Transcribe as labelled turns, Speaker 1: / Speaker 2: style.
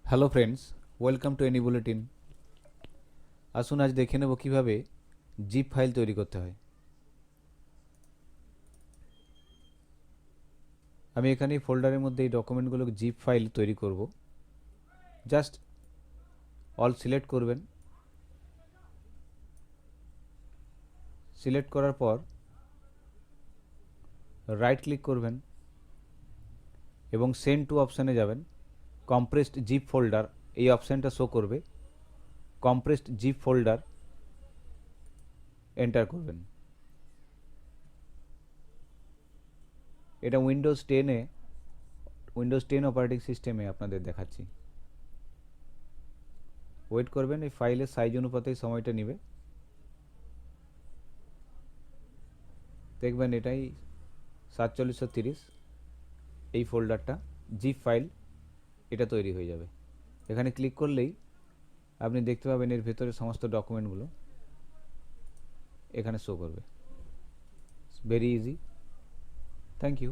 Speaker 1: Hello friends, welcome to any bulletin. আসুন আজ দেখে নেব কীভাবে জিপ ফাইল তৈরি করতে হয়। আমি এখানে এই ফোল্ডারের মধ্যে এই ডকুমেন্টগুলো জিপ ফাইল তৈরি করব। জাস্ট অল সিলেক্ট করবেন। সিলেক্ট করার পর রাইট ক্লিক করবেন এবং সেন্ড টু অপশানে যাবেন। কম্প্রেসড জিপ ফোল্ডার এই অপশানটা শো করবে। কম্প্রেসড জিপ ফোল্ডার এন্টার করবেন। এটা উইন্ডোজ 10 অপারেটিং সিস্টেমে আপনাদের দেখাচ্ছি। ওয়েট করবেন, এই ফাইলের সাইজ অনুপাতে সময়টা নেবে। দেখবেন এটাই 4730 এই ফোল্ডারটা জিপ ফাইল এটা তৈরি হয়ে যাবে। এখানে ক্লিক করলেই আপনি দেখতে পাবেন এর ভেতরে সমস্ত ডকুমেন্টগুলো এখানে শো করবে। Very easy. Thank you.